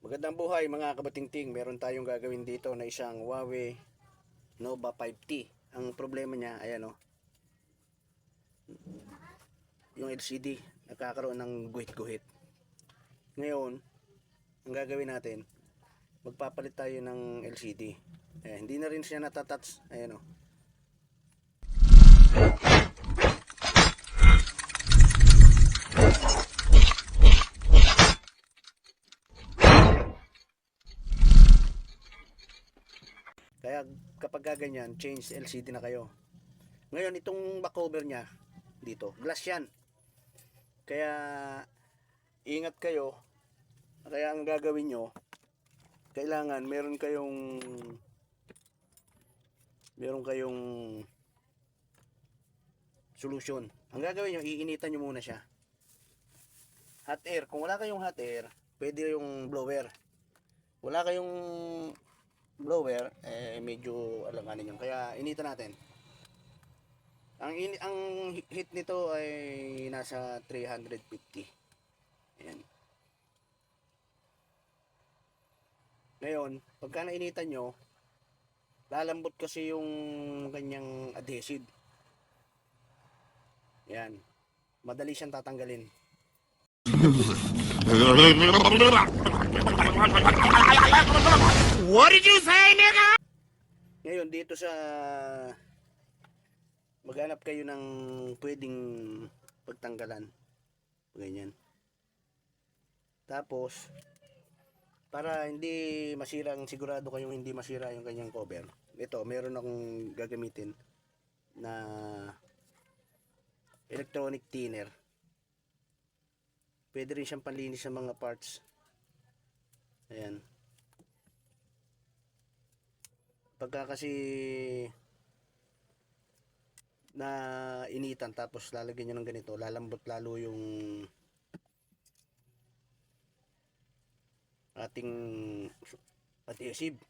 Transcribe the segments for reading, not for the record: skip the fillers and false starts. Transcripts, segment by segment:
Magandang buhay mga kabatingting. Meron tayong gagawin dito na isang Huawei Nova 5T. Ang problema niya, ayan o, yung LCD nagkakaroon ng guhit-guhit. Ngayon, ang gagawin natin, magpapalit tayo ng LCD. Hindi na rin siya natatouch. Ayan o. Kaya kapag ganyan, change LCD na kayo. Ngayon, itong back cover niya dito, glass yan. Kaya ingat kayo. Kaya ang gagawin nyo, kailangan meron kayong solusyon. Ang gagawin nyo, iinitan nyo muna siya. Hot air. Kung wala kayong hot air, pwede yung blower. Wala kayong blower, medyo alanganin yun. Kaya initan natin. Ang heat nito ay nasa 350. Ayan. Ngayon, pagka nainitan nyo, lalambot kasi yung kanyang adhesive. Ayan. Madali siyang tatanggalin. What did you say, nigga? Ngayon, dito sa maghanap kayo ng pwedeng pagtanggalan. Ganyan. Tapos, para hindi masirang, sigurado kayong hindi masira yung kanyang cover. Ito, meron akong gagamitin na electronic thinner. Pwede rin siyang panlinis sa mga parts. Ayan. Pagka kasi na initan tapos lalagyan nyo ng ganito, lalambot lalo yung ating adhesive.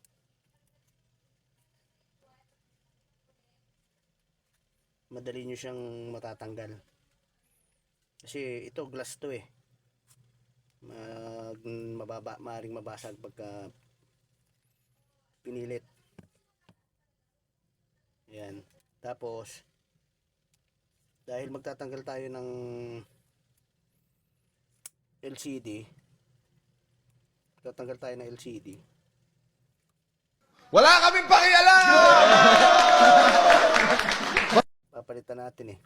Madali nyo siyang matatanggal. Kasi ito glass to maaaring mabasag pagka pinilit. Ayan. Tapos, dahil magtatanggal tayo ng LCD, tatanggal tayo ng LCD. Wala kaming pakialam! Papalitan natin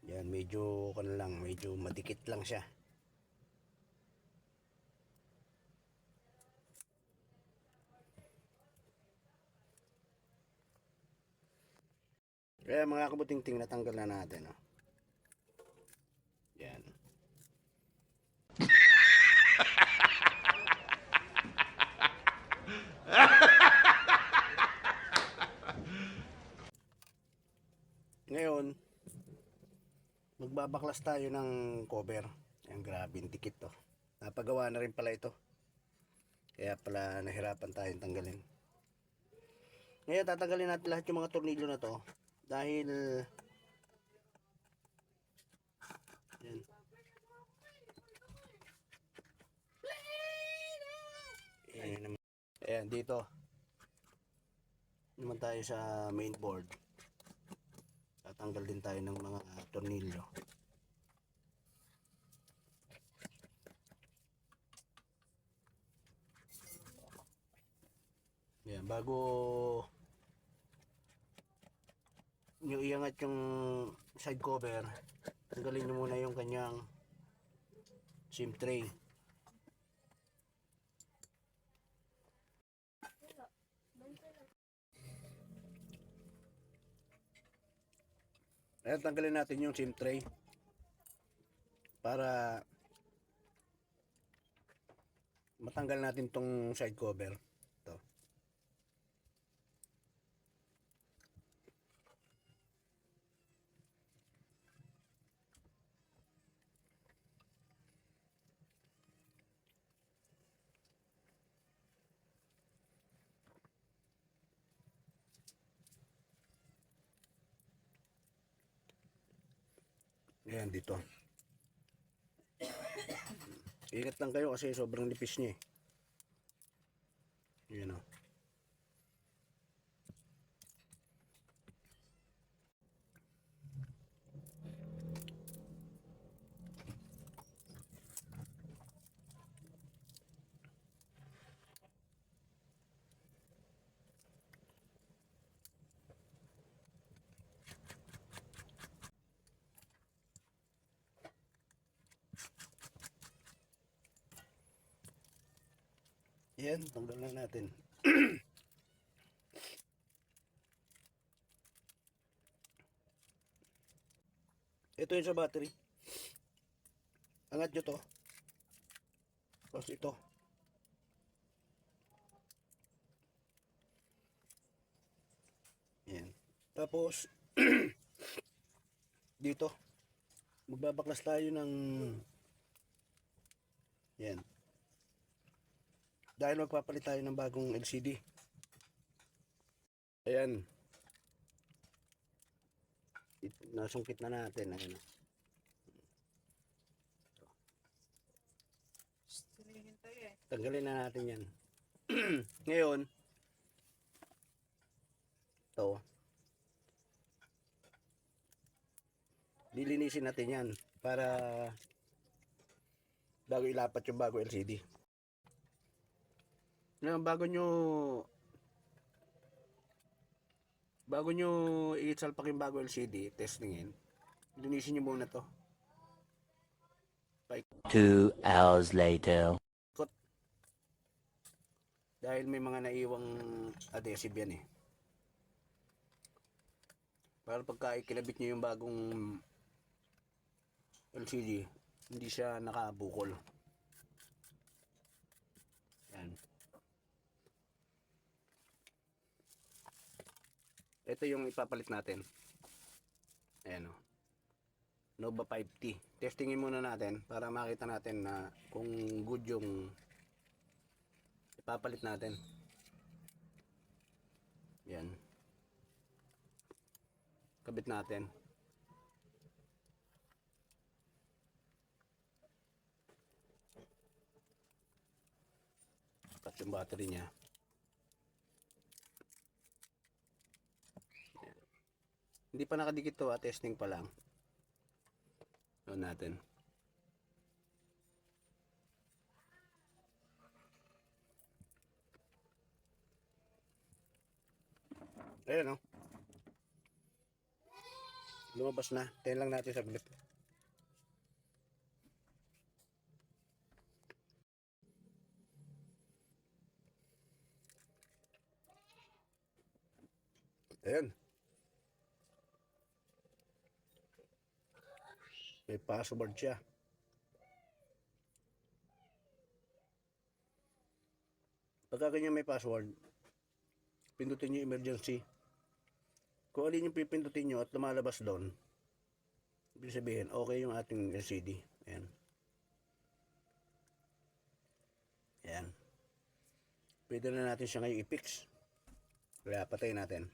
Yan, medyo medyo madikit lang siya. Kaya mga kabutingting, natanggal na natin. Yan. Ngayon, magbabaklas tayo ng cover. Ayan, grabe, dikit to. Napagawa na rin pala ito. Kaya pala nahirapan tayong tanggalin. Ngayon, tatanggalin natin lahat yung mga tornilyo na to. Dahil yan. Ayan, dito naman tayo sa main board. Tatanggal din tayo ng mga tornilyo. Ayan, bago nyo iangat yung side cover, tanggalin nyo muna yung kanyang SIM tray. Ayan, tanggalin natin yung SIM tray para matanggal natin tong side cover. Ito. Ayan, dito. Ingat lang kayo kasi sobrang nipis niya eh. Ayan o. Ayan, tanggal na natin. Ito yung sa battery. Angat nyo to. Tapos ito. Ayan. Tapos, dito. Magbabaklas tayo ng yan. Dahil magpapalit tayo ng bagong LCD. Ayan. Nasungkit na natin. Ayan. Tanggalin na natin yan. Ngayon, ito. Lilinisin natin yan para bago ilapat yung bago LCD. Ngayon, bago nyo i-salpak yung bago LCD, testingin, linisin nyo muna to. 2 hours later. Dahil may mga naiwang adhesive yan eh. Para pagka ikilabit nyo yung bagong LCD, hindi siya nakabukol. Yan. Ito yung ipapalit natin. Ayan o. Nova 5T. Testingin muna natin para makita natin na kung good yung ipapalit natin. Yan. Kabit natin. Cut yung battery niya. Yan. Hindi pa nakadikit to, testing pa lang. Gawin natin. Ayan o. Lumabas na. Tayo lang natin saglit. Ayan. May password siya. Pagka ganyan may password, pindutin nyo emergency. Kung alin yung pipindutin nyo at lumalabas doon, ibig sabihin, okay yung ating LCD. Ayan. Ayan. Pwede na natin siya ngayon i-fix. Kaya patayin natin.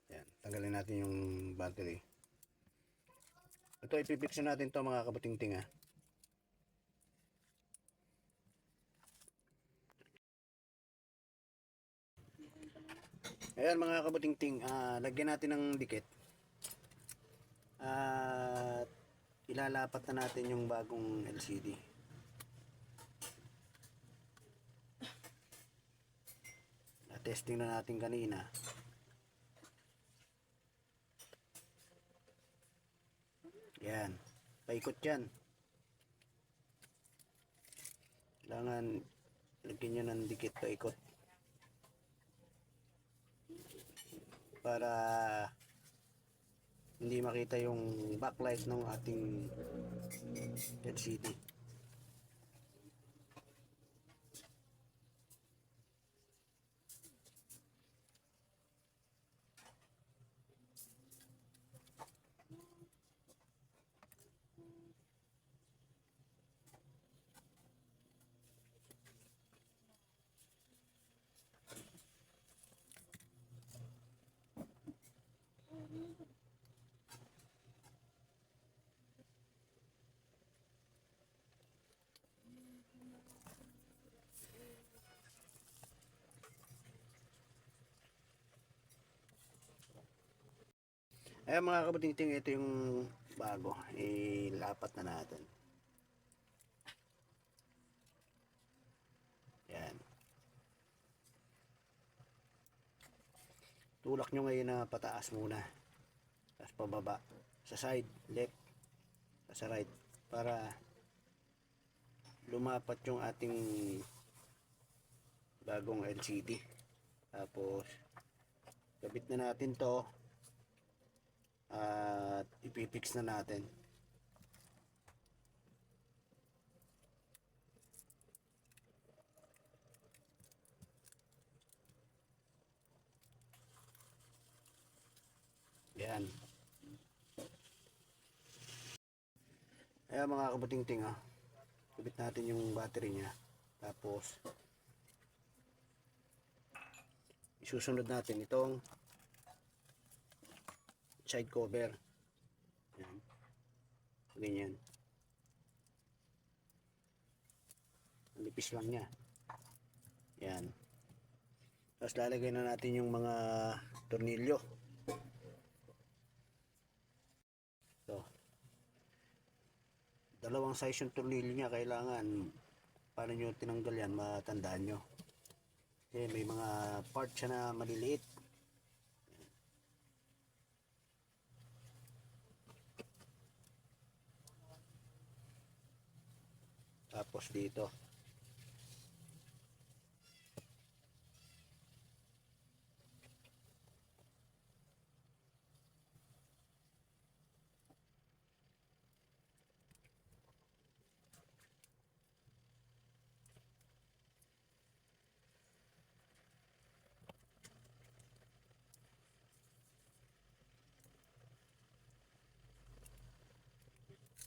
Ayan. Tanggalin natin yung battery. Ito, ipipix natin to mga kabuting-ting ha. Ayan mga kabuting-ting, lagyan natin ng dikit. At ilalapat na natin yung bagong LCD. Na-testing na natin kanina. Yan. Paikot yan. Kailangan lagyan nyo ng dikit paikot para hindi makita yung backlight ng ating LCD. Ayan mga kabuting-ting, ito yung bago. Ilapat na natin. Ayan. Tulak nyo ngayon na pataas muna. Tapos pababa. Sa side, left. Sa right. Para lumapat yung ating bagong LCD. Tapos kabit na natin to. At ipipix na natin. Yan. Ayan mga kabuting-ting, kabit natin yung battery nya. Tapos isusunod natin itong side cover. Yan. Ganyan. Nipis lang niya. Yan. Tapos lalagay na natin yung mga tornilyo. So, dalawang size yung tornilyo niya. Kailangan, paano nyo tinanggal yan, matandaan nyo. Kasi may mga part siya na maliliit. Tapos dito.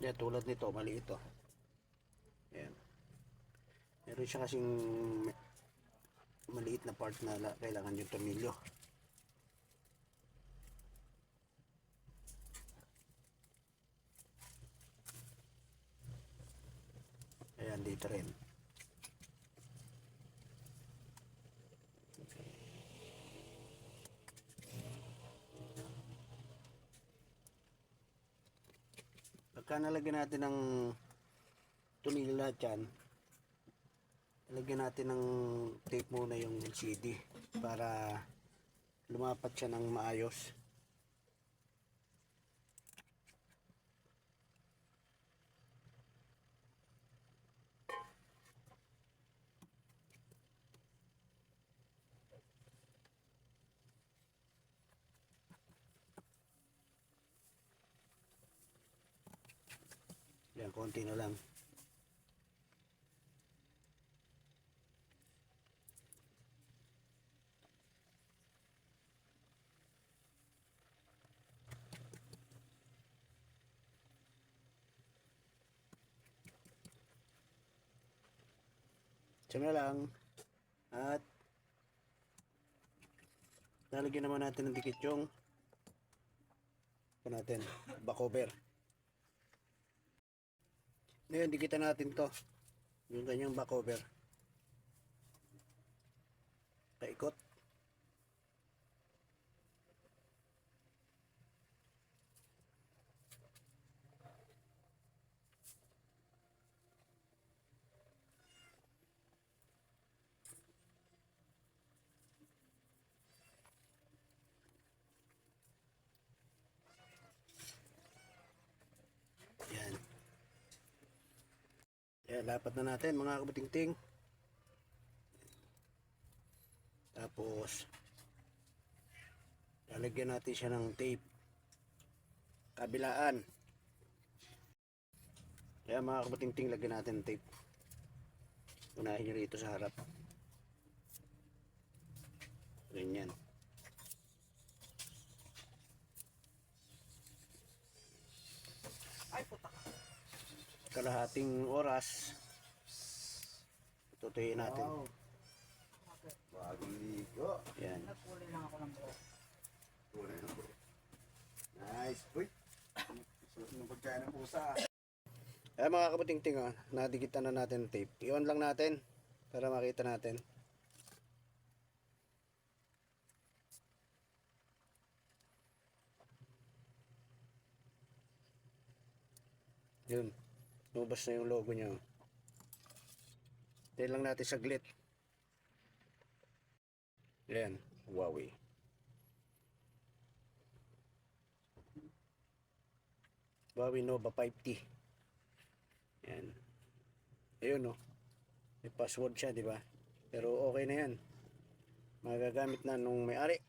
Yan, tulad nito, maliit to. Yan. Meron siya kasing maliit na part na kailangan yung tornilyo. Ayan, dito rin. Pagka nalagyan natin ng tornilyo lahat yan, lagyan natin ng tape muna yung LCD para lumapat siya ng maayos. Yan, konti na lang. Diyan na lang. At lalagyan naman natin ng dikit yung back cover. Ngayon, dikitan natin to. Yung kanyang back cover. Paikot. Yan, lapat na natin mga kabuting-ting. Tapos, lalagyan natin siya ng tape. Kabilaan. Kaya mga kabutingting, lagyan natin ng tape. Unahin nyo rito sa harap. Ganyan. Kalahating oras. Tutuyin natin. Bagong ligo. Yan. Nice. Uy. Suot ng pagkain ng pusa. Ay mga kabutingting, nadikitan na natin ng tape. I-on lang natin para makita natin. Yun. Lumabas na yung logo niya. Tayo lang natin saglit. Yan. Huawei. Huawei Nova 5T. Yan. Ayun, no. May password siya, di ba? Pero okay na yan. Magagamit na nung may-ari.